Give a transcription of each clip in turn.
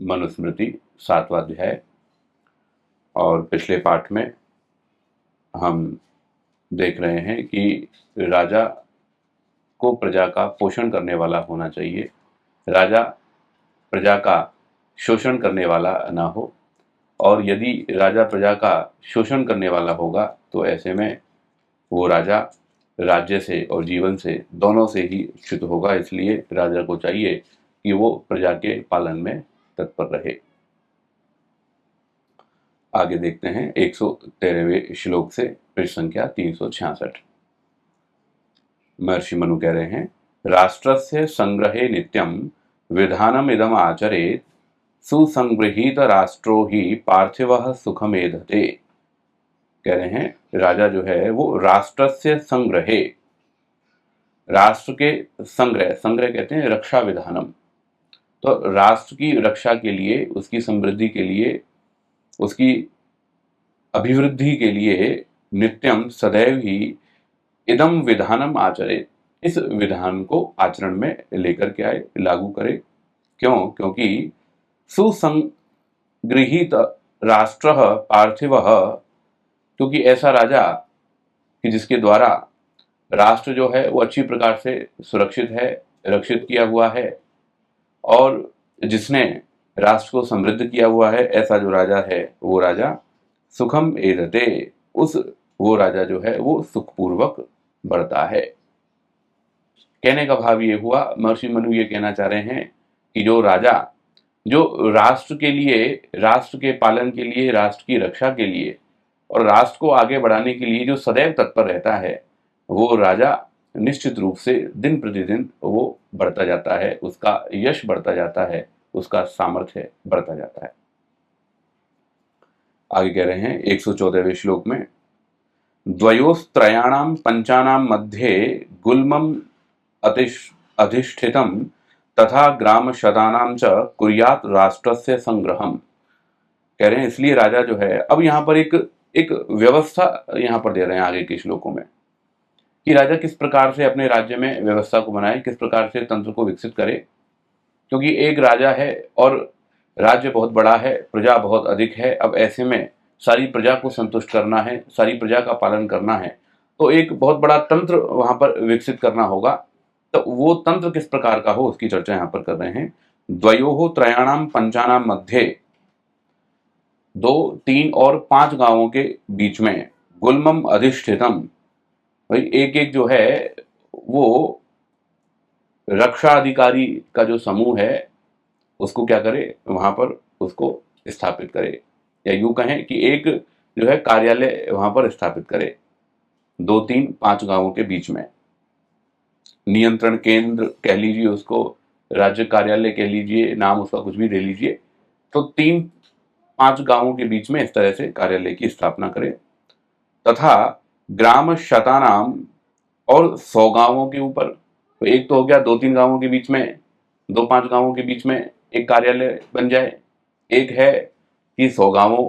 मनुस्मृति 7वां अध्याय। और पिछले पाठ में हम देख रहे हैं कि राजा को प्रजा का पोषण करने वाला होना चाहिए, राजा प्रजा का शोषण करने वाला ना हो। और यदि राजा प्रजा का शोषण करने वाला होगा तो ऐसे में वो राजा राज्य से और जीवन से दोनों से ही च्युत होगा। इसलिए राजा को चाहिए कि वो प्रजा के पालन में तत्पर रहे। आगे देखते हैं 113वें श्लोक से पृष्ठ संख्या 366। महर्षि मनु कह रहे हैं, राष्ट्रस्य संग्रहे नित्यम विधानम इदम आचरेत, सुसंगृहीत राष्ट्रो ही पार्थिवः सुखमेधते। कह रहे हैं राजा जो है वो राष्ट्रस्य संग्रहे, राष्ट्र के संग्रह, संग्रह कहते हैं रक्षा विधानम, तो राष्ट्र की रक्षा के लिए, उसकी समृद्धि के लिए, उसकी अभिवृद्धि के लिए नित्यम सदैव ही इदम विधानम आचरे, इस विधान को आचरण में लेकर के आए, लागू करे। क्यों? क्योंकि सुसंगृहीत राष्ट्र पार्थिव, क्योंकि ऐसा राजा कि जिसके द्वारा राष्ट्र जो है वो अच्छी प्रकार से सुरक्षित है, रक्षित किया हुआ है, और जिसने राष्ट्र को समृद्ध किया हुआ है, ऐसा जो राजा है वो राजा सुखम एधते, वो राजा जो है वो सुखपूर्वक बढ़ता है। कहने का भाव ये हुआ, महर्षि मनु ये कहना चाह रहे हैं कि जो राजा जो राष्ट्र के लिए, राष्ट्र के पालन के लिए, राष्ट्र की रक्षा के लिए और राष्ट्र को आगे बढ़ाने के लिए जो सदैव तत्पर रहता है, वो राजा निश्चित रूप से दिन प्रतिदिन वो बढ़ता जाता है, उसका यश बढ़ता जाता है, उसका सामर्थ्य बढ़ता जाता है। आगे कह रहे हैं 114वें श्लोक में, द्वयोस्त्रयाणां पंचानां मध्ये गुल्मम् अधिष्ठितं तथा ग्राम शतानां च कुर्यात् राष्ट्रस्य संग्रहम्। कह रहे हैं इसलिए राजा जो है, अब यहाँ पर एक व्यवस्था यहाँ पर दे रहे हैं आगे के श्लोकों में कि राजा किस प्रकार से अपने राज्य में व्यवस्था को बनाए, किस प्रकार से तंत्र को विकसित करे। क्योंकि एक राजा है और राज्य बहुत बड़ा है, प्रजा बहुत अधिक है, अब ऐसे में सारी प्रजा को संतुष्ट करना है, सारी प्रजा का पालन करना है, तो एक बहुत बड़ा तंत्र वहां पर विकसित करना होगा। तो वो तंत्र किस प्रकार का हो, उसकी चर्चा यहाँ पर कर रहे हैं। द्वयोः त्रयाणां पंचानां मध्ये, 2, 3 और 5 गांवों के बीच में, गुल्मम अधिष्ठितम, भाई एक एक जो है वो रक्षा अधिकारी का जो समूह है उसको क्या करे, वहां पर उसको स्थापित करे, या यूं कहें कि एक जो है कार्यालय वहां पर स्थापित करे, 2, 3, 5 गांवों के बीच में, नियंत्रण केंद्र कह लीजिए उसको, राज्य कार्यालय कह लीजिए, नाम उसका कुछ भी दे लीजिए, तो 3-5 गांवों के बीच में इस तरह से कार्यालय की स्थापना करे। तथा ग्राम शतानाम, और 100 गांवों के ऊपर, तो एक तो हो गया 2-3 गांवों के बीच में, 2-5 गांवों के बीच में एक कार्यालय बन जाए, एक है कि 100 गांवों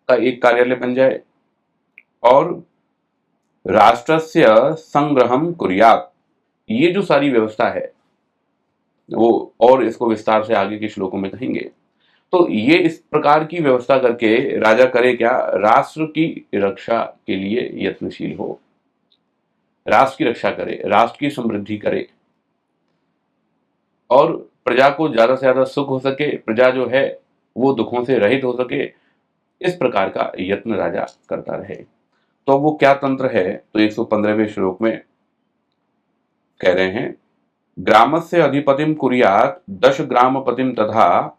का एक कार्यालय बन जाए। और राष्ट्रस्य संग्रहम कुर्यात्, ये जो सारी व्यवस्था है वो और इसको विस्तार से आगे के श्लोकों में कहेंगे। तो ये इस प्रकार की व्यवस्था करके राजा करे क्या, राष्ट्र की रक्षा के लिए यत्नशील हो, राष्ट्र की रक्षा करे, राष्ट्र की समृद्धि करे, और प्रजा को ज्यादा से ज्यादा सुख हो सके, प्रजा जो है वो दुखों से रहित हो सके, इस प्रकार का यत्न राजा करता रहे। तो वो क्या तंत्र है, तो 115वें श्लोक में कह रहे हैं, ग्रामस्य अधिपतिम कुर्यात् 10 ग्रामपतिम तथा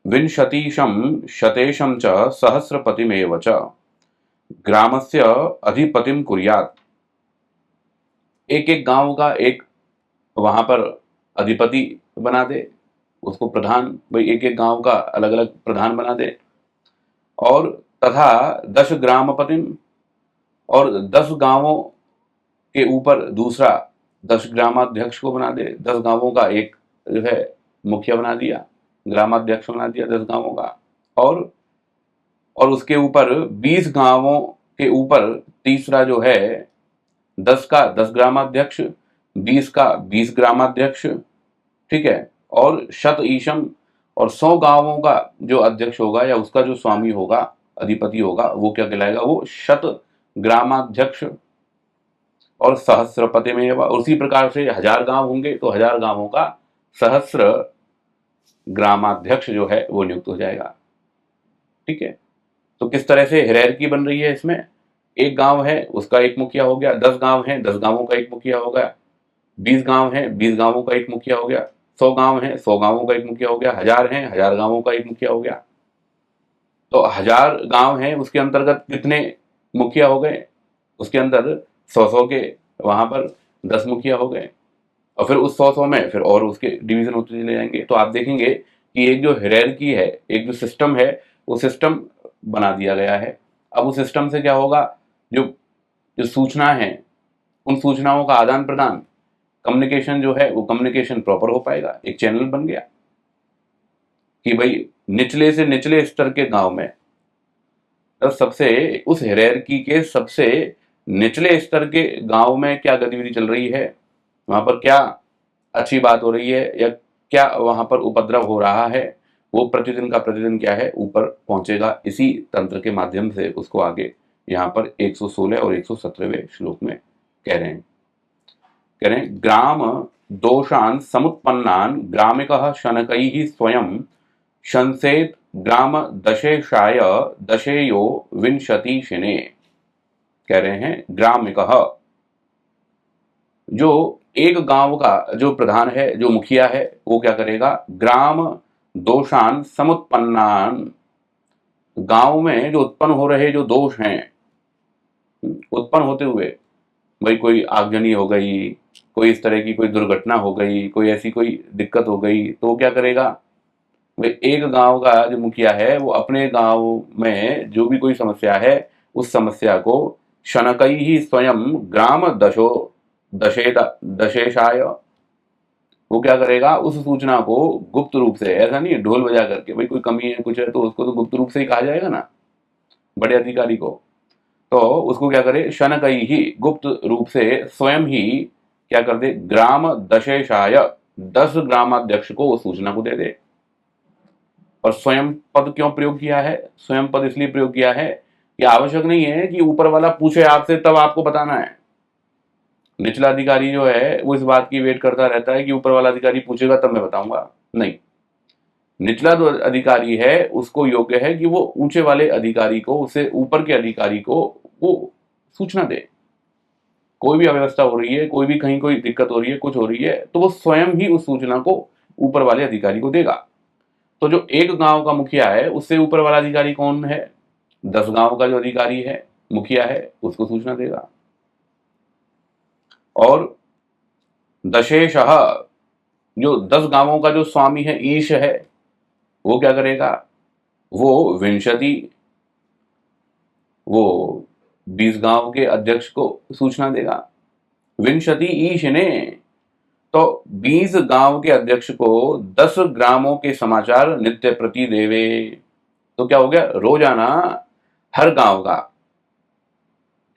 विंशतिशं शतेशं च सहस्रपतिमेव च ग्रामस्य अधिपतिम कुर्यात्, एक एक गांव का एक वहां पर अधिपति बना दे, उसको प्रधान, भाई एक एक गांव का अलग अलग प्रधान बना दे। और तथा 10 ग्रामपतिम, और 10 गांवों के ऊपर दूसरा 10 ग्रामाध्यक्ष को बना दे, 10 गांवों का एक जो है मुखिया बना दिया, ग्रामाध्यक्ष बना दिया 10 गांवों का। और उसके ऊपर 20 गांवों के ऊपर तीसरा जो है 10 का 10 ग्रामाध्यक्ष, 20 का 20 ग्रामाध्यक्ष, ठीक है। और शत ईशम, और 100 गांवों का जो अध्यक्ष होगा या उसका जो स्वामी होगा, अधिपति होगा, वो क्या कहलाएगा? वो शत ग्रामाध्यक्ष। और सहस्रपति में उसी प्रकार से 1000 गांव होंगे तो 1000 गांवों का सहस्र ग्रामाध्यक्ष जो है वो नियुक्त हो जाएगा। ठीक है, तो किस तरह से हायरार्की बन रही है इसमें? एक गांव है उसका एक मुखिया हो गया, 10 गांव हैं 10 गांवों का एक मुखिया हो गया, 20 गांव हैं 20 गांवों का एक मुखिया हो गया, 100 गांव हैं 100 गांवों का एक मुखिया हो गया, 1000 हैं 1000 गांवों का एक मुखिया हो गया। तो 1000 गांव हैं उसके अंतर्गत कितने मुखिया हो गए? उसके अंदर 100 के वहां पर 10 मुखिया हो गए, और फिर उस 100 में फिर और उसके डिवीजन होते चले जाएंगे। तो आप देखेंगे कि एक जो हायरार्की है, एक जो सिस्टम है, वो सिस्टम बना दिया गया है। अब उस सिस्टम से क्या होगा? जो जो सूचना है, उन सूचनाओं का आदान प्रदान, कम्युनिकेशन जो है वो कम्युनिकेशन प्रॉपर हो पाएगा। एक चैनल बन गया कि भाई निचले से निचले स्तर के गांव में, तो सबसे उस हायरार्की के सबसे निचले स्तर के गांव में क्या गतिविधि चल रही है, वहां पर क्या अच्छी बात हो रही है या क्या वहां पर उपद्रव हो रहा है, वो प्रतिदिन का प्रतिदिन क्या है ऊपर पहुंचेगा। इसी तंत्र के माध्यम से उसको आगे यहाँ पर 116 और 117वें श्लोक में कह रहे हैं। कह रहे हैं ग्राम दोषान समुत्पन्नान ग्रामिकः शनकैः स्वयं शंसेत ग्राम दशेशाय दशेयो विंशति शिने। कह रहे हैं ग्रामिकः, जो एक गांव का जो प्रधान है, जो मुखिया है, वो क्या करेगा? ग्राम दोषान समुत्पन्नान, गांव में जो उत्पन्न हो रहे जो दोष हैं, उत्पन्न होते हुए, भाई कोई आगजनी हो गई, कोई इस तरह की कोई दुर्घटना हो गई, कोई ऐसी कोई दिक्कत हो गई, तो वो क्या करेगा? भाई एक गांव का जो मुखिया है वो अपने गांव में जो भी कोई समस्या है, उस समस्या को शनकई ही स्वयं ग्राम दशेशाय, वो क्या करेगा? उस सूचना को गुप्त रूप से, ऐसा नहीं है ढोल बजा करके, भाई कोई कमी है कुछ है तो उसको तो गुप्त रूप से ही कहा जाएगा ना बड़े अधिकारी को। तो उसको क्या करे? शनकई ही, गुप्त रूप से स्वयं ही क्या कर दे? ग्राम दशेशाय, 10 ग्रामाध्यक्ष को उस सूचना को दे दे। और स्वयं पद क्यों प्रयोग किया है? स्वयं पद इसलिए प्रयोग किया है कि आवश्यक नहीं है कि ऊपर वाला पूछे आपसे तब आपको बताना है। निचला अधिकारी जो है वो इस बात की वेट करता रहता है कि ऊपर वाला अधिकारी पूछेगा तब मैं बताऊंगा। नहीं, निचला जो अधिकारी है उसको योग्य है कि वो ऊंचे वाले अधिकारी को, उससे ऊपर के अधिकारी को वो सूचना दे। कोई भी अव्यवस्था हो रही है, कोई भी कहीं कोई दिक्कत हो रही है, कुछ हो रही है, तो वो स्वयं ही उस सूचना को ऊपर वाले अधिकारी को देगा। तो जो एक गांव का मुखिया है उससे ऊपर वाला अधिकारी कौन है? 10 गांव का जो अधिकारी है, मुखिया है, उसको सूचना देगा। और दशेशः, जो 10 गांवों का जो स्वामी है, ईश है, वो क्या करेगा? वो विंशति, वो 20 गांव के अध्यक्ष को सूचना देगा। विंशति ईश ने, तो 20 गांव के अध्यक्ष को 10 ग्रामों के समाचार नित्य प्रति देवे। तो क्या हो गया? रोजाना हर गांव का,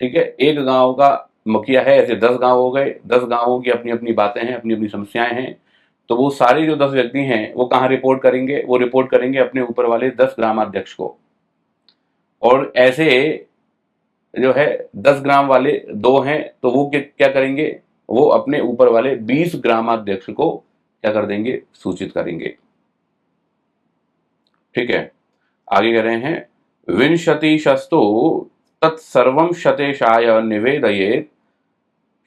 ठीक है, एक गांव का मुखिया है, ऐसे 10 गांव हो गए, 10 गांवों की अपनी अपनी बातें हैं, अपनी अपनी समस्याएं हैं। तो वो सारे जो 10 व्यक्ति हैं वो कहाँ रिपोर्ट करेंगे? वो रिपोर्ट करेंगे अपने ऊपर वाले 10 ग्रामाध्यक्ष को। और ऐसे जो है 10 ग्राम वाले 2 हैं तो वो क्या करेंगे? वो अपने ऊपर वाले 20 ग्रामाध्यक्ष को क्या कर देंगे? सूचित करेंगे। ठीक है, आगे कह रहे हैं विंशति शस्तु तत्सर्वं शतेशाय निवेदयेत्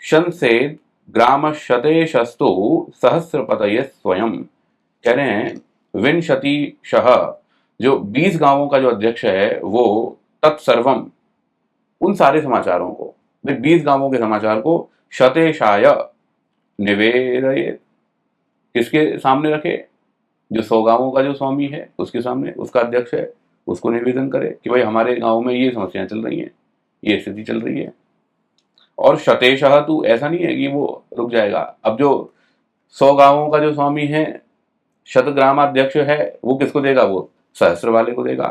शंसेद ग्राम शतेशस्तु सहस्रपतये स्वयं। कह रहे हैं विंशति शह, जो 20 गांवों का जो अध्यक्ष है वो तत्सर्वम, उन सारे समाचारों को, 20 गांवों के समाचार को शतेशाय निवेदयेत्, किसके सामने रखे? जो 100 गांवों का जो स्वामी है उसके सामने, उसका अध्यक्ष है, उसको निवेदन करे कि भाई हमारे गांव में ये समस्याएं चल रही हैं, ये स्थिति चल रही है। और शतेशः तू, ऐसा नहीं है कि वो रुक जाएगा। अब जो 100 गांवों का जो स्वामी है, शतग्रामाध्यक्ष है, वो किसको देगा? वो सहस्र वाले को देगा।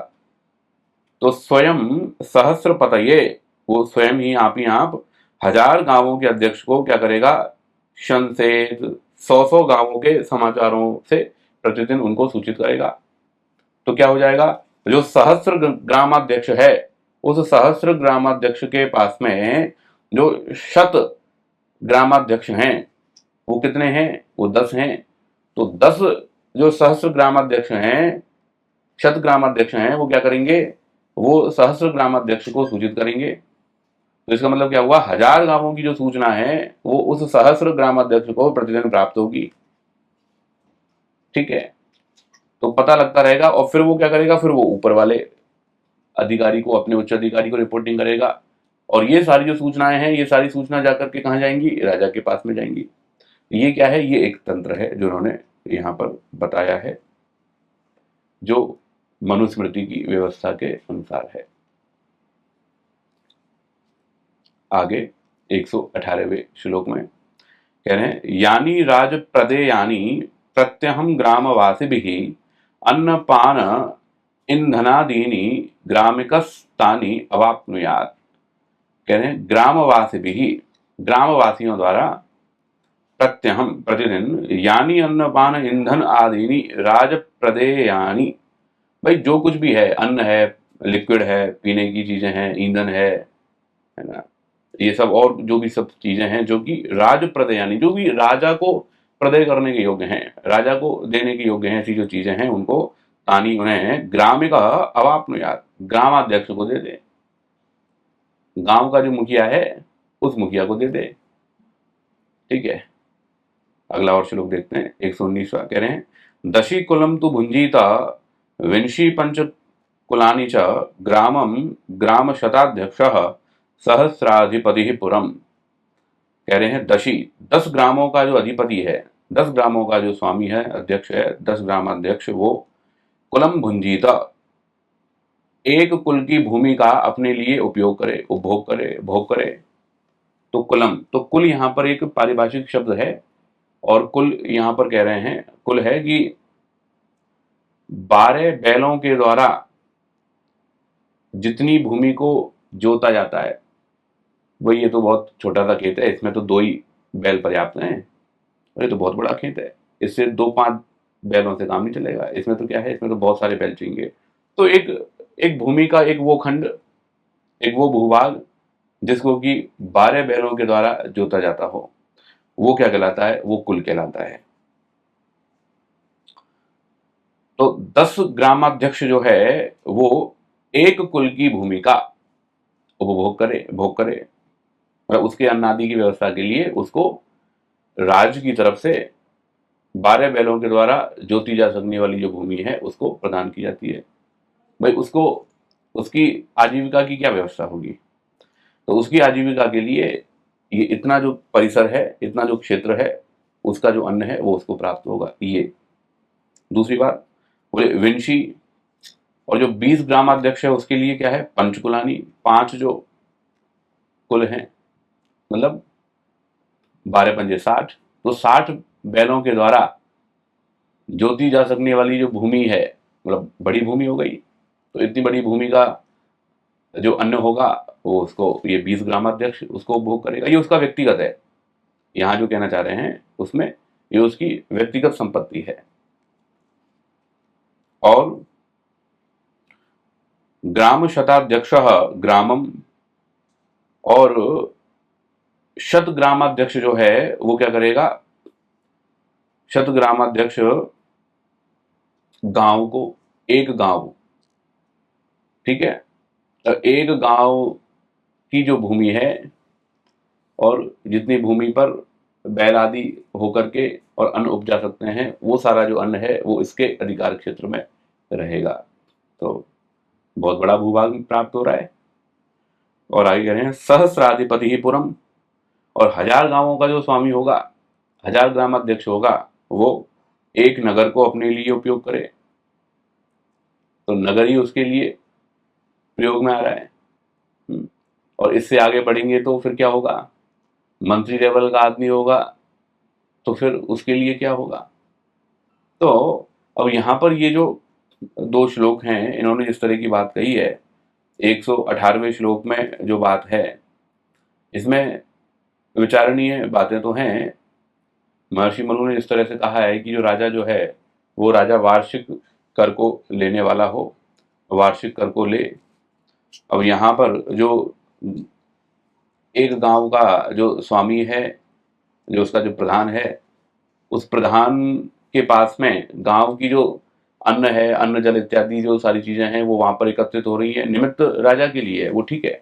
तो स्वयं सहस्र पतये, वो स्वयं ही आप 1000 गांवों के अध्यक्ष को क्या करेगा? शन से 100 गांवों के समाचारों से प्रतिदिन उनको सूचित करेगा। तो क्या हो जाएगा, जो सहस्त्र ग्रामाध्यक्ष है उस सहस्त्र ग्रामाध्यक्ष के पास में जो शत ग्रामाध्यक्ष हैं वो कितने हैं, वो 10 हैं। तो 10 जो सहस्त्र ग्रामाध्यक्ष हैं, शत ग्रामाध्यक्ष हैं, वो क्या करेंगे, वो सहस्त्र ग्रामाध्यक्ष को सूचित करेंगे। तो इसका मतलब क्या हुआ, 1000 गांवों की जो सूचना है वो उस सहस्त्र ग्रामाध्यक्ष को प्रतिदिन प्राप्त होगी। ठीक है, तो पता लगता रहेगा और फिर वो क्या करेगा, फिर वो ऊपर वाले अधिकारी को, अपने उच्च अधिकारी को रिपोर्टिंग करेगा। और ये सारी जो सूचनाएं हैं, ये सारी सूचना जाकर के कहाँ जाएंगी, राजा के पास में जाएंगी। ये क्या है, ये एक तंत्र है जो उन्होंने यहाँ पर बताया है, जो मनुस्मृति की व्यवस्था के अनुसार है। आगे 118वें श्लोक में कह रहे हैं, यानी राज प्रदेयानी प्रत्यहम ग्रामवासिभिः अन्नपान ईंधनादीनि ग्रामिकस्तानि अवाप्नुयात्। कह रहे हैं ग्रामवासिभिः, ग्रामवासियों द्वारा, प्रत्यहम प्रतिदिन, यानी अन्नपान ईंधन आदीनि राज प्रदेयानी, भाई जो कुछ भी है, अन्न है, लिक्विड है, पीने की चीजें हैं, ईंधन है ना, ये सब और जो भी सब चीजें हैं जो कि राज प्रदयानी, जो भी राजा को प्रदय करने के योग्य हैं, राजा को देने के योग्य हैं, ऐसी जो चीजें हैं उनको तानी उन्हें ग्रामिक अवाप्नुयात्, ग्रामाध्यक्ष को दे दे, गांव का जो मुखिया है उस मुखिया को दे दे। ठीक है, अगला और श्लोक देखते हैं 119वां। कह रहे हैं, दशी कुलम तु भुंजीता विंशी पंच कुलानि च ग्रामम ग्राम शताध्यक्षः सहस्राधिपति पुरम। कह रहे हैं दशी, 10 ग्रामों का जो अधिपति है, 10 ग्रामों का जो स्वामी है, अध्यक्ष है, 10 ग्रामाध्यक्ष, वो कुलम भुंजीता, एक कुल की भूमि का अपने लिए उपयोग करे, उपभोग करे, भोग करे। तो कुलम, तो कुल यहाँ पर एक पारिभाषिक शब्द है, और कुल यहाँ पर कह रहे हैं, कुल है कि 12 बैलों के द्वारा जितनी भूमि को जोता जाता है, वही, ये तो बहुत छोटा सा खेत है, इसमें तो 2 ही बैल पर्याप्त हैं, और ये तो बहुत बड़ा खेत है, इससे 2-5 बैलों से काम नहीं चलेगा, इसमें तो क्या है, इसमें तो बहुत सारे बैल चाहिए। तो एक भूमि का एक वो खंड, एक वो भूभाग जिसको कि 12 बैलों के द्वारा जोता जाता हो, वो क्या कहलाता है, वो कुल कहलाता है। तो 10 ग्रामाध्यक्ष जो है वो एक कुल की भूमि का उपभोग करे, भोग करे, और उसके अन्नादि की व्यवस्था के लिए उसको राज्य की तरफ से 12 बैलों के द्वारा जोती जा सकने वाली जो भूमि है उसको प्रदान की जाती है। भाई उसको, उसकी आजीविका की क्या व्यवस्था होगी, तो उसकी आजीविका के लिए ये इतना जो परिसर है, इतना जो क्षेत्र है, उसका जो अन्न है वो उसको प्राप्त होगा। ये दूसरी बात बोले विंशी, और जो 20 ग्रामाध्यक्ष है उसके लिए क्या है, पंचकुलानी, 5 जो कुल हैं, मतलब 12 पंजे 60, तो 60 बैलों के द्वारा जोती जा सकने वाली जो भूमि है, मतलब बड़ी भूमि हो गई, तो इतनी बड़ी भूमि का जो अन्न होगा वो उसको, ये 20 ग्रामाध्यक्ष उसको उपभोग करेगा। ये उसका व्यक्तिगत है, यहाँ जो कहना चाह रहे हैं उसमें ये उसकी व्यक्तिगत संपत्ति है। और ग्राम शताध्यक्ष ग्रामम, और शत ग्रामाध्यक्ष जो है वो क्या करेगा, शत ग्रामाध्यक्ष गांव को, एक गांव, ठीक है, तो एक गांव की जो भूमि है और जितनी भूमि पर बैल आदि होकर के और अन्न उपजा सकते हैं, वो सारा जो अन्न है वो इसके अधिकार क्षेत्र में रहेगा। तो बहुत बड़ा भूभाग प्राप्त हो रहा है। और आगे कह रहे हैं सहस्राधिपति ही पुरम, और 1000 गांवों का जो स्वामी होगा, 1000 ग्रामाध्यक्ष होगा, वो एक नगर को अपने लिए उपयोग करे, तो नगर ही उसके लिए प्रयोग में आ रहा है। और इससे आगे बढ़ेंगे तो फिर क्या होगा, मंत्री लेवल का आदमी होगा तो फिर उसके लिए क्या होगा। तो अब यहाँ पर ये जो 2 श्लोक हैं, इन्होंने जिस तरह की बात कही है, 118वें श्लोक में जो बात है, इसमें विचारणीय बातें तो हैं। महर्षि मनु ने जिस तरह से कहा है कि जो राजा जो है वो राजा वार्षिक कर को लेने वाला हो, वार्षिक कर को ले। अब यहाँ पर जो एक गांव का जो स्वामी है, जो उसका जो प्रधान है, उस प्रधान के पास में गांव की जो अन्न है, अन्न जल इत्यादि जो सारी चीजें हैं वो वहां पर एकत्रित हो रही है, निमित्त राजा के लिए है, वो ठीक है,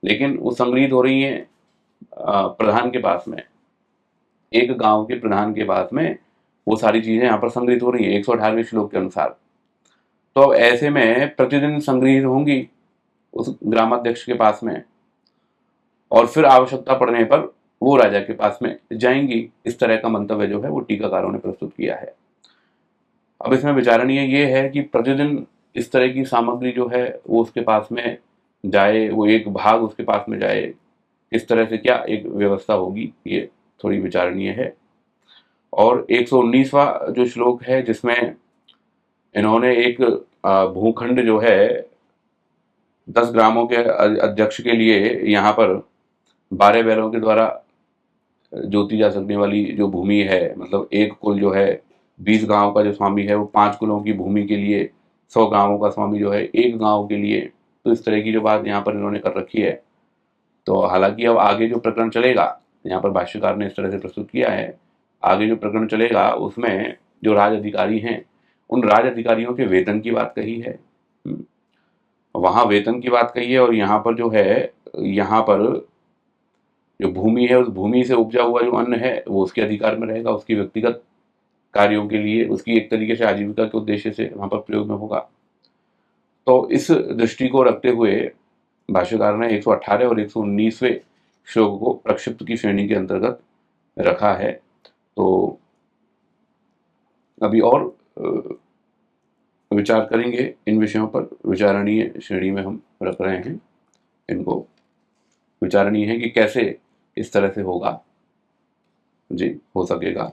लेकिन वो संग्रहित हो रही है प्रधान के पास में, एक गांव के प्रधान के पास में वो सारी चीजें यहाँ पर संग्रहित हो रही है 118वें श्लोक के अनुसार। तो अब ऐसे में प्रतिदिन संग्रहित होंगी उस ग्रामाध्यक्ष के पास में, और फिर आवश्यकता पड़ने पर वो राजा के पास में जाएंगी। इस तरह का मंतव्य जो है वो टीकाकारों ने प्रस्तुत किया है। अब इसमें विचारणीय ये है कि प्रतिदिन इस तरह की सामग्री जो है वो उसके पास में जाए, वो एक भाग उसके पास में जाए, इस तरह से क्या एक व्यवस्था होगी, ये थोड़ी विचारणीय है। और 119वां जो श्लोक है जिसमें इन्होंने एक भूखंड जो है 10 ग्रामों के अध्यक्ष के लिए यहाँ पर 12 बैलों के द्वारा जोती जा सकने वाली जो भूमि है, मतलब एक कुल जो है 20 गांव का जो स्वामी है वो 5 कुलों की भूमि के लिए, 100 गांवों का स्वामी जो है एक गांव के लिए, तो इस तरह की जो बात यहाँ पर इन्होंने कर रखी है। तो हालांकि अब आगे जो प्रकरण चलेगा, यहाँ पर भाष्यकार ने इस तरह से प्रस्तुत किया है, आगे जो प्रकरण चलेगा उसमें जो राज अधिकारी हैं उन राज अधिकारियों के वेतन की बात कही है, वहां वेतन की बात कही है, और यहाँ पर जो है, यहाँ पर जो भूमि है उस भूमि से उपजा हुआ जो अन्न है वो उसके अधिकार में रहेगा, उसकी व्यक्तिगत कार्यों के लिए, उसकी एक तरीके से आजीविका के उद्देश्य से वहां पर प्रयोग में होगा। तो इस दृष्टि को रखते हुए भाष्यकार ने 118 और 119वें श्लोक को प्रक्षिप्त की श्रेणी के अंतर्गत रखा है। तो अभी और विचार करेंगे इन विषयों पर, विचारणीय श्रेणी में हम रख रहे हैं इनको, विचारणीय है कि कैसे इस तरह से होगा जी, हो सकेगा।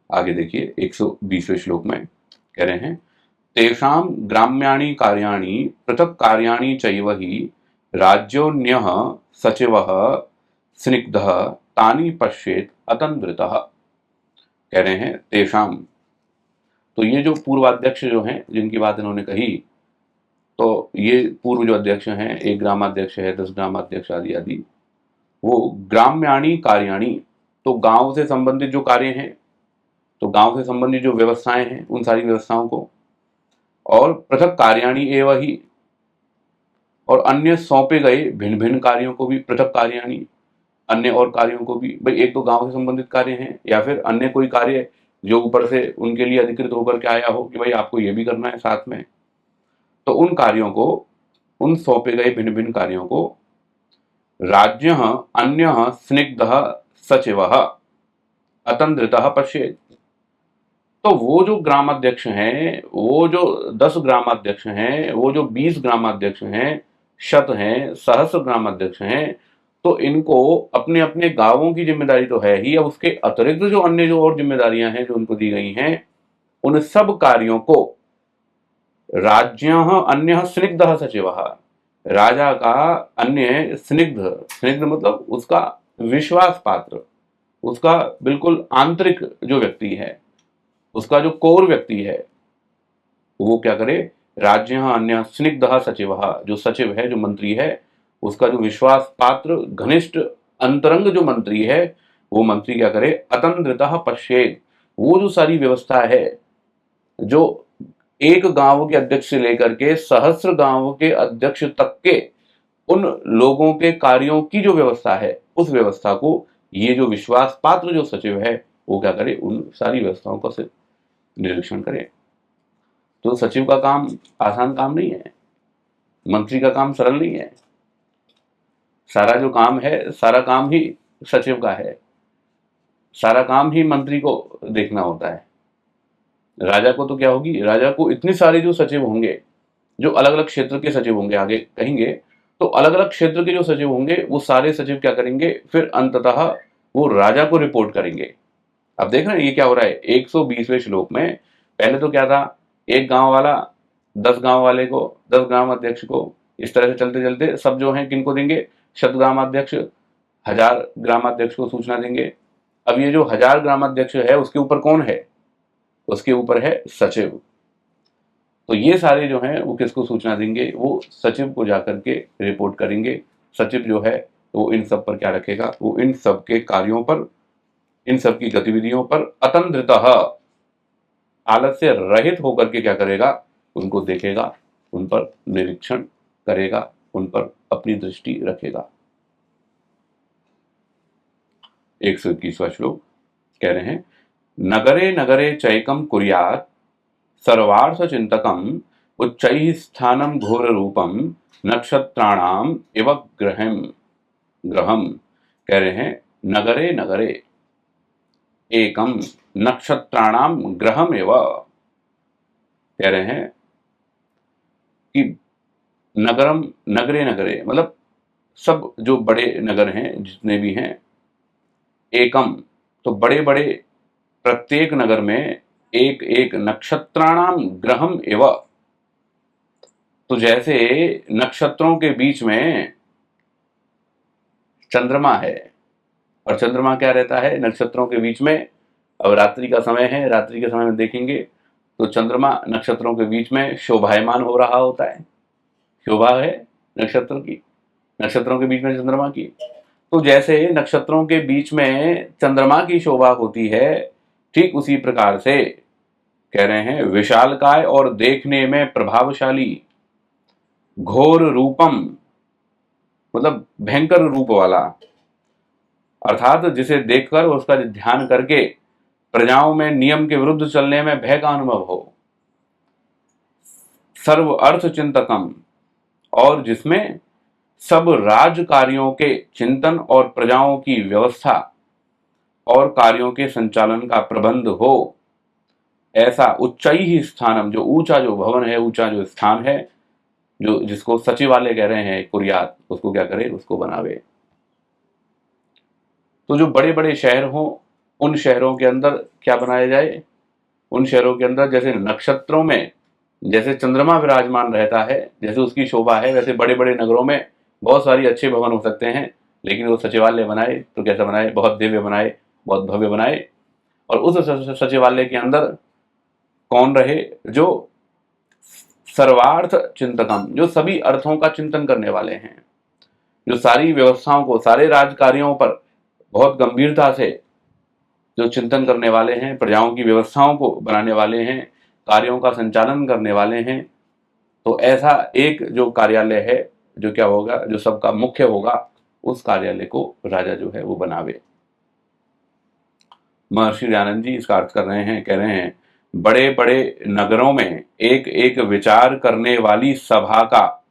आगे देखिए 120वें श्लोक में कह रहे हैं, तेषां ग्राम्याणि कार्याणि पृथक कार्याणि चैव हि राज्योन्यः सचिवः स्निग्धः तानि पश्येत् अतन्द्रितः। कह रहे हैं तेषां, तो ये जो पूर्वाध्यक्ष जो हैं जिनकी बात इन्होंने कही, तो ये पूर्व जो अध्यक्ष हैं, एक ग्रामाध्यक्ष है, 10 ग्रामाध्यक्ष आदि आदि, वो ग्राम्याणि कार्याणि, तो गांव से संबंधित जो कार्य हैं, तो गांव से संबंधित जो व्यवस्थाएं हैं उन सारी व्यवस्थाओं को, और पृथक कार्याणि एवं ही, और अन्य सौंपे गए भिन्न भिन्न कार्यों को भी, पृथक कार्याणि, अन्य और कार्यों को भी, भाई एक तो गांव से संबंधित कार्य हैं या फिर अन्य कोई कार्य जो ऊपर से उनके लिए अधिकृत होकर के आया हो कि भाई आपको ये भी करना है साथ में, तो उन कार्यों को, उन सौंपे गए भिन्न भिन्न कार्यों को राज्य अन्य स्निग्ध सचिव अतंद्रितः पश्येत्। तो वो जो ग्रामाध्यक्ष हैं, वो जो 10 ग्रामाध्यक्ष हैं, वो जो 20 ग्रामाध्यक्ष हैं, शत हैं, सहस्र ग्रामाध्यक्ष हैं, तो इनको अपने अपने गांवों की जिम्मेदारी तो है ही, अब उसके अतिरिक्त जो अन्य जो और जिम्मेदारियां हैं जो उनको दी गई हैं, उन सब कार्यों को राज्य अन्य स्निग्ध सचिव, राजा का अन्य स्निग्ध, स्निग्ध मतलब उसका विश्वास पात्र, उसका बिल्कुल आंतरिक जो व्यक्ति है, उसका जो कोर व्यक्ति है, वो क्या करे, राज्य अन्य स्निग्ध सचिव, जो सचिव है, जो मंत्री है, उसका जो विश्वास पात्र घनिष्ठ अंतरंग जो मंत्री है, वो मंत्री क्या करे, अतंद्रितः पश्येत्, वो जो सारी व्यवस्था है, जो एक गांव के अध्यक्ष से लेकर के सहस्र गांव के अध्यक्ष तक के उन लोगों के कार्यों की जो व्यवस्था है, उस व्यवस्था को ये जो विश्वास पात्र जो सचिव है वो क्या करे, उन सारी व्यवस्थाओं का निरीक्षण करे। तो सचिव का काम आसान काम नहीं है, मंत्री का काम सरल नहीं है, सारा जो काम है, सारा काम ही सचिव का है, सारा काम ही मंत्री को देखना होता है। राजा को तो क्या होगी, राजा को इतने सारे जो सचिव होंगे, जो अलग अलग क्षेत्र के सचिव होंगे, आगे कहेंगे, तो अलग अलग क्षेत्र के जो सचिव होंगे वो सारे सचिव क्या करेंगे, फिर अंततः वो राजा को रिपोर्ट करेंगे। अब देख रहे हैं ये क्या हो रहा है 120वें श्लोक में। पहले तो क्या था, एक गांव वाला 10 गांव वाले को, 10 ग्राम अध्यक्ष को, इस तरह से चलते चलते सब जो है किनको देंगे, 100 ग्रामाध्यक्ष 1000 ग्रामाध्यक्ष को सूचना देंगे। अब ये जो 1000 ग्रामाध्यक्ष है उसके ऊपर कौन है, उसके ऊपर है सचिव। तो ये सारे जो हैं वो किसको सूचना देंगे, वो सचिव को जाकर के रिपोर्ट करेंगे। सचिव जो है वो इन सब पर क्या रखेगा, वो इन सब के कार्यों पर, इन सब की गतिविधियों पर अतंत्रतः, आलस्य रहित होकर के क्या करेगा, उनको देखेगा, उन पर निरीक्षण करेगा, उन पर अपनी दृष्टि रखेगा। 121वां श्लोक कह रहे हैं, नगरे नगरे चैकम कुर्यात् सर्वार्थ चिंतकम उच्चैः स्थानम घोर रूपम नक्षत्राणाम इव ग्रहम ग्रहम। कह रहे हैं नगरे नगरे एकम नक्षत्राणाम ग्रहम एव। कह रहे हैं कि नगरम, नगरे नगरे मतलब सब जो बड़े नगर हैं जितने भी हैं, एकम तो बड़े बड़े, प्रत्येक नगर में एक एक नक्षत्राणाम ग्रहम एव। तो जैसे नक्षत्रों के बीच में चंद्रमा है, और चंद्रमा क्या रहता है नक्षत्रों के बीच में, अब रात्रि का समय है, रात्रि के समय में देखेंगे तो चंद्रमा नक्षत्रों के बीच में शोभायमान हो रहा होता है, शोभा है नक्षत्र की, नक्षत्रों के बीच में चंद्रमा की। तो जैसे नक्षत्रों के बीच में चंद्रमा की शोभा होती है, ठीक उसी प्रकार से कह रहे हैं विशालकाय और देखने में प्रभावशाली, घोर रूपम मतलब भयंकर रूप वाला, अर्थात जिसे देखकर उसका ध्यान करके प्रजाओं में नियम के विरुद्ध चलने में भय का अनुभव हो, सर्व अर्थ चिंतकम और जिसमें सब राज कार्यों के चिंतन और प्रजाओं की व्यवस्था और कार्यों के संचालन का प्रबंध हो, ऐसा उच्चाई स्थानम जो ऊंचा जो भवन है, ऊंचा जो स्थान है, जो जिसको सचिवालय कह रहे हैं कुर्यात, उसको क्या करे, उसको बनावे। तो जो बड़े बड़े शहर हों उन शहरों के अंदर क्या बनाया जाए, उन शहरों के अंदर जैसे नक्षत्रों में जैसे चंद्रमा विराजमान रहता है, जैसे उसकी शोभा है, वैसे बड़े बड़े नगरों में बहुत सारी अच्छे भवन हो सकते हैं, लेकिन वो सचिवालय बनाए तो कैसा बनाए, बहुत दिव्य बनाए, बहुत भव्य बनाए। और उस सचिवालय के अंदर कौन रहे, जो सर्वार्थ चिंतकम, जो सभी अर्थों का चिंतन करने वाले हैं, जो सारी व्यवस्थाओं को, सारे राजकार्यों पर बहुत गंभीरता से जो चिंतन करने वाले हैं, प्रजाओं की व्यवस्थाओं को बनाने वाले हैं, कार्यों का संचालन करने वाले हैं। तो ऐसा एक जो कार्यालय है, जो क्या होगा, जो सबका मुख्य होगा, उस कार्यालय को राजा जो है वो बनावे। महर्षि दयानंद जी इसका अर्थ कर रहे हैं, कह रहे हैं बड़े बड़े नगरों में एक एक विचार करने वाली सभा का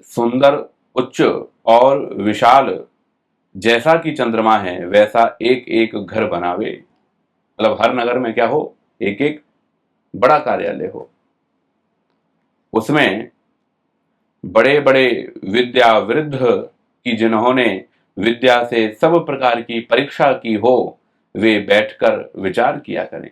सुंदर, उच्च और विशाल, जैसा कि चंद्रमा है वैसा एक एक घर बनावे। मतलब हर नगर में क्या हो, एक एक बड़ा कार्यालय हो, उसमें बड़े बड़े विद्या वृद्ध की, जिन्होंने विद्या से सब प्रकार की परीक्षा की हो, वे बैठकर विचार किया करें।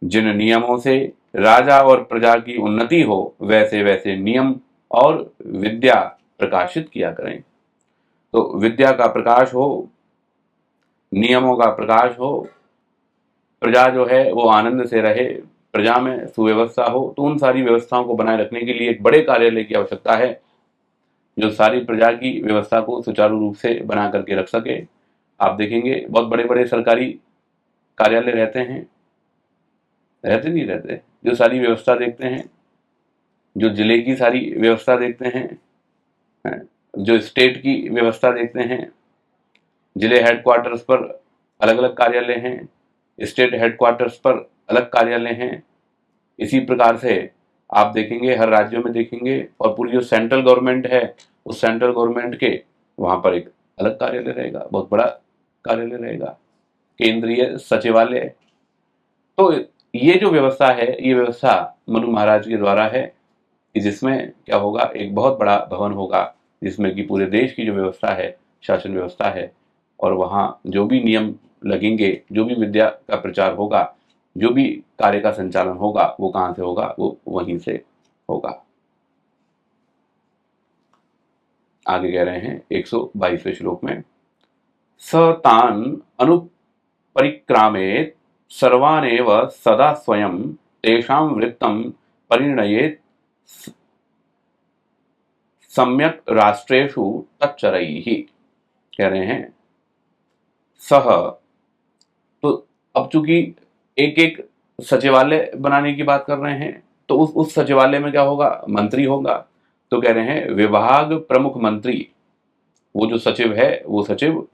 जिन नियमों से राजा और प्रजा की उन्नति हो, वैसे वैसे नियम और विद्या प्रकाशित किया करें। तो विद्या का प्रकाश हो, नियमों का प्रकाश हो, प्रजा जो है वो आनंद से रहे, प्रजा में सुव्यवस्था हो, तो उन सारी व्यवस्थाओं को बनाए रखने के लिए एक बड़े कार्यालय की आवश्यकता है, जो सारी प्रजा की व्यवस्था को सुचारू रूप से बना करके रख सके। आप देखेंगे बहुत बड़े बड़े सरकारी कार्यालय रहते हैं, रहते नहीं रहते, जो सारी व्यवस्था देखते हैं, जो जिले की सारी व्यवस्था देखते हैं, जो स्टेट की व्यवस्था देखते हैं, जिले हेडक्वार्टर्स पर अलग अलग कार्यालय हैं, स्टेट हेडक्वार्टर्स पर अलग कार्यालय हैं। इसी प्रकार से आप देखेंगे हर राज्यों में देखेंगे, और पूरी जो सेंट्रल गवर्नमेंट है, उस सेंट्रल गवर्नमेंट के वहां पर एक अलग कार्यालय रहेगा, बहुत बड़ा कार्यालय रहेगा, केंद्रीय सचिवालय। तो ये जो व्यवस्था है, ये व्यवस्था मनु महाराज के द्वारा है, कि जिसमें क्या होगा, एक बहुत बड़ा भवन होगा, जिसमें कि पूरे देश की जो व्यवस्था है, शासन व्यवस्था है, और वहाँ जो भी नियम लगेंगे, जो भी विद्या का प्रचार होगा, जो भी कार्य का संचालन होगा, वो कहाँ से होगा, वो वहीं से होगा। आगे कह रहे हैं 122वें श्लोक में, स तान अनुपरिक्रामेत सर्वानेव सदा स्वयं तेषां वृत्तं परिणयेत् सम्यक राष्ट्रेषु तच्चरैः। कह रहे हैं सह, तो अब चूंकि एक एक सचिवालय बनाने की बात कर रहे हैं, तो उस सचिवालय में क्या होगा, मंत्री होगा। तो कह रहे हैं विभाग प्रमुख मंत्री, वो जो सचिव है वो सचिव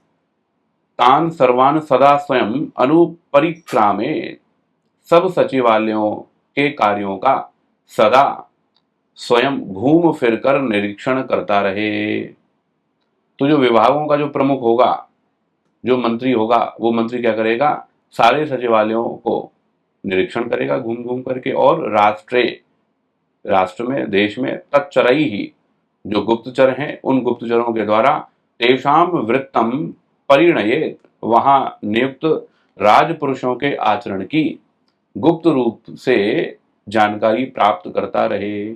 तान सर्वान सदा स्वयं अनुपरिक्रामे, सब सचिवालयों के कार्यों का सदा स्वयं घूम फिर कर निरीक्षण करता रहे। तो जो विभागों का जो प्रमुख होगा, जो मंत्री होगा, वो मंत्री क्या करेगा, सारे सचिवालयों को निरीक्षण करेगा घूम घूम करके, और राष्ट्र में, देश में तच्चरई ही, जो गुप्तचर हैं उन गुप्तचरों के द्वारा तेषाम वृत्तम परिणये, वहां नियुक्त राजपुरुषों के आचरण की गुप्त रूप से जानकारी प्राप्त करता रहे।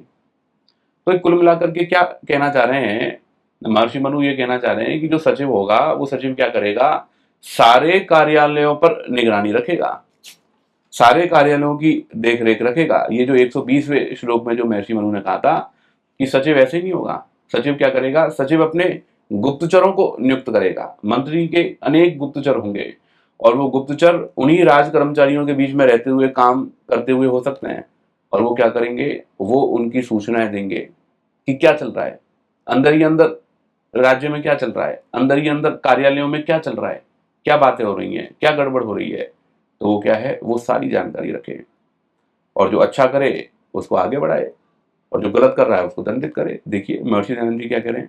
तो कुल मिलाकर के क्या कहना चाह रहे हैं महर्षि मनु, ये कहना चाह रहे हैं कि जो सचिव होगा वो सचिव क्या करेगा, सारे कार्यालयों पर निगरानी रखेगा, सारे कार्यालयों की देख रेख रखेगा। ये जो 120वें श्लोक में जो महर्षि मनु ने कहा था कि सचिव ऐसे नहीं होगा, सचिव क्या करेगा, सचिव अपने गुप्तचरों को नियुक्त करेगा। मंत्री के अनेक गुप्तचर होंगे, और वो गुप्तचर उन्हीं राज कर्मचारियों के बीच में रहते हुए काम करते हुए हो सकते हैं, और वो क्या करेंगे, वो उनकी सूचनाएं देंगे कि क्या चल रहा है अंदर ही अंदर, राज्य में क्या चल रहा है, अंदर ही अंदर कार्यालयों में क्या चल रहा है, क्या बातें हो रही हैं, क्या गड़बड़ हो रही है। तो वो क्या है, वो सारी जानकारी रखे, और जो अच्छा करे उसको आगे बढ़ाए, और जो गलत कर रहा है उसको दंडित करे। देखिए महर्षि दयानंद जी क्या करें,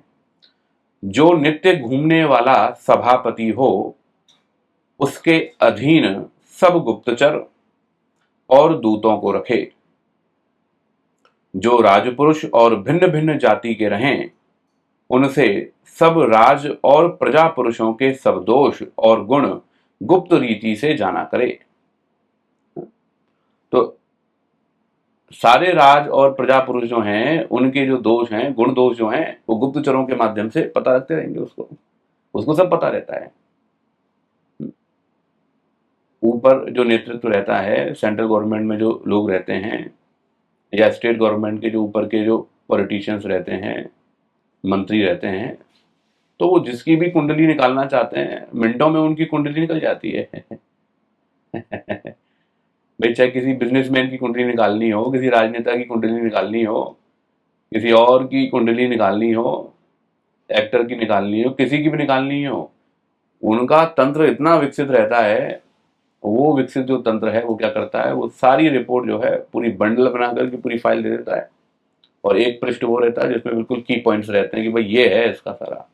जो नित्य घूमने वाला सभापति हो उसके अधीन सब गुप्तचर और दूतों को रखे, जो राजपुरुष और भिन्न भिन्न जाति के रहें उनसे सब राज और प्रजा पुरुषों के सब दोष और गुण गुप्त रीति से जाना करे। तो सारे राज और प्रजा पुरुष जो हैं उनके जो दोष हैं, गुण दोष जो हैं, वो गुप्तचरों के माध्यम से पता रखते रहेंगे, उसको सब पता रहता है। ऊपर जो नेतृत्व रहता है, सेंट्रल गवर्नमेंट में जो लोग रहते हैं, या स्टेट गवर्नमेंट के जो ऊपर के जो पॉलिटिशियंस रहते हैं, मंत्री रहते हैं, तो वो जिसकी भी कुंडली निकालना चाहते हैं मिनटों में उनकी कुंडली निकल जाती है। भाई चाहे किसी बिजनेसमैन की कुंडली निकालनी हो, किसी राजनेता की कुंडली निकालनी हो, किसी और की कुंडली निकालनी हो, एक्टर की निकालनी हो, किसी की भी निकालनी हो, उनका तंत्र इतना विकसित रहता है। वो विकसित जो तंत्र है वो क्या करता है, वो सारी रिपोर्ट जो है पूरी बंडल बना करके पूरी फाइल दे देता है, और एक पृष्ठ वो रहता है जिसमें बिल्कुल की पॉइंट्स रहते हैं कि भाई ये है इसका सारा।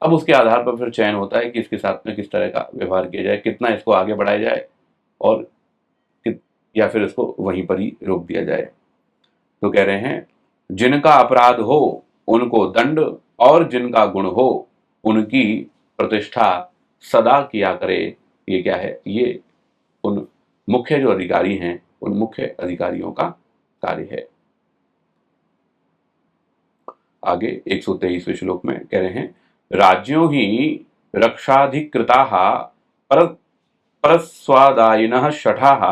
अब उसके आधार पर फिर चयन होता है कि इसके साथ में किस तरह का व्यवहार किया जाए, कितना इसको आगे बढ़ाया जाए, और या फिर इसको वहीं पर ही रोक दिया जाए। तो कह रहे हैं जिनका अपराध हो उनको दंड, और जिनका गुण हो उनकी प्रतिष्ठा सदा किया करे। ये क्या है, ये उन मुख्य जो अधिकारी हैं उन मुख्य अधिकारियों का कार्य है। आगे 123वें श्लोक में कह रहे हैं राज्यों ही रक्षाधिकृता पर परस्वादायिनः शठाः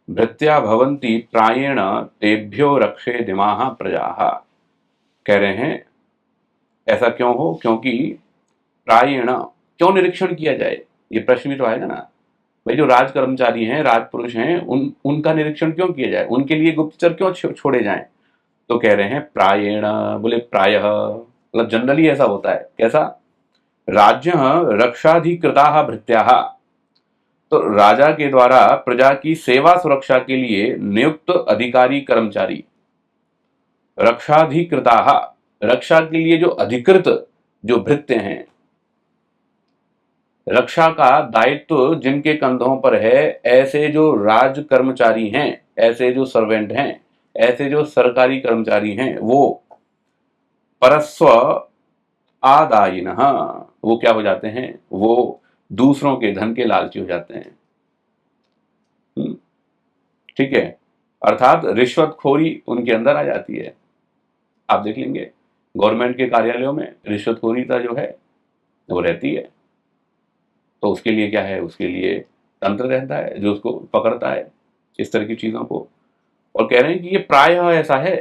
भृत्या भवन्ति प्रायेण तेभ्यो रक्षे दिमाः प्रजाः। कह रहे हैं ऐसा क्यों हो, क्योंकि प्रायेण, क्यों निरीक्षण किया जाए, ये प्रश्न भी तो आएगा ना भाई। जो राज कर्मचारी हैं, राजपुरुष हैं, उनका निरीक्षण क्यों किया जाए, उनके लिए गुप्तचर क्यों छोड़े जाएं। तो कह रहे हैं प्रायेण, बोले प्रायः मतलब जनरली ऐसा होता है। कैसा, राज्य रक्षाधिकृता भृत्याः, तो राजा के द्वारा प्रजा की सेवा सुरक्षा के लिए नियुक्त अधिकारी कर्मचारी, रक्षाधिकृता, रक्षा के लिए जो अधिकृत जो भृत्य हैं, रक्षा का दायित्व जिनके कंधों पर है, ऐसे जो राज कर्मचारी हैं, ऐसे जो सर्वेंट हैं, ऐसे जो सरकारी कर्मचारी हैं, वो परस्व आदायिन, वो क्या हो जाते हैं, वो दूसरों के धन के लालची हो जाते हैं। ठीक है, अर्थात रिश्वतखोरी उनके अंदर आ जाती है। आप देख लेंगे गवर्नमेंट के कार्यालयों में रिश्वतखोरी का जो है वो रहती है। तो उसके लिए क्या है, उसके लिए तंत्र रहता है जो उसको पकड़ता है इस तरह की चीज़ों को। और कह रहे हैं कि ये प्रायः ऐसा है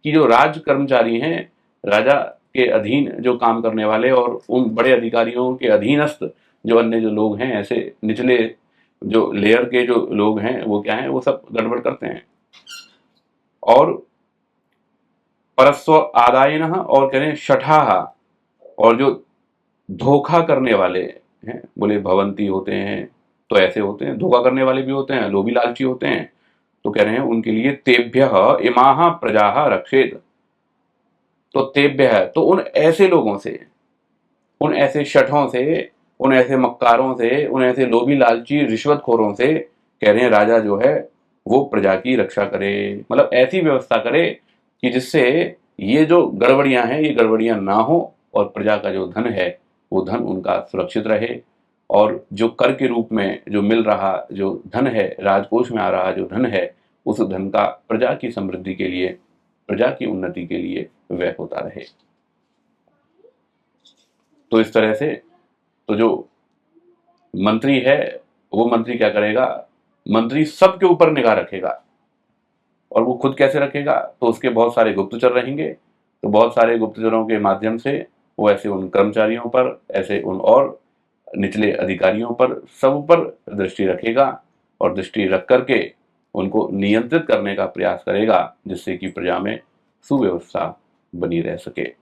कि जो राज कर्मचारी हैं, राजा के अधीन जो काम करने वाले और उन बड़े अधिकारियों के अधीनस्थ जो अन्य जो लोग हैं, ऐसे निचले जो लेयर के जो लोग हैं, वो क्या हैं, वो सब गड़बड़ करते हैं। और परस्व आदायिनः, और कह रहे हैं शठाः, और जो धोखा करने वाले हैं, बोले भवंती होते हैं, तो ऐसे होते हैं, धोखा करने वाले भी होते हैं, लोभी लालची होते हैं। तो कह रहे हैं उनके लिए तेभ्यः इमाः प्रजाः रक्षेत। तो तेभ्य है तो उन ऐसे लोगों से, उन ऐसे शठों से, उन ऐसे मक्कारों से, उन ऐसे लोभी लालची रिश्वतखोरों से कह रहे हैं राजा जो है वो प्रजा की रक्षा करे, मतलब ऐसी व्यवस्था करे कि जिससे ये जो गड़बड़ियां हैं ये गड़बड़ियां ना हो, और प्रजा का जो धन है वो धन उनका सुरक्षित रहे, और जो कर के रूप में जो मिल रहा जो धन है, राजकोष में आ रहा जो धन है, उस धन का प्रजा की समृद्धि के लिए, प्रजा की उन्नति के लिए व्यय होता रहे। तो इस तरह से तो जो मंत्री है वो मंत्री क्या करेगा, मंत्री सबके ऊपर निगाह रखेगा। और वो खुद कैसे रखेगा, तो उसके बहुत सारे गुप्तचर रहेंगे, तो बहुत सारे गुप्तचरों के माध्यम से वो ऐसे उन कर्मचारियों पर, ऐसे उन और निचले अधिकारियों पर, सब पर दृष्टि रखेगा, और दृष्टि रख करके उनको नियंत्रित करने का प्रयास करेगा, जिससे कि प्रजा में सुव्यवस्था बनी रह सके।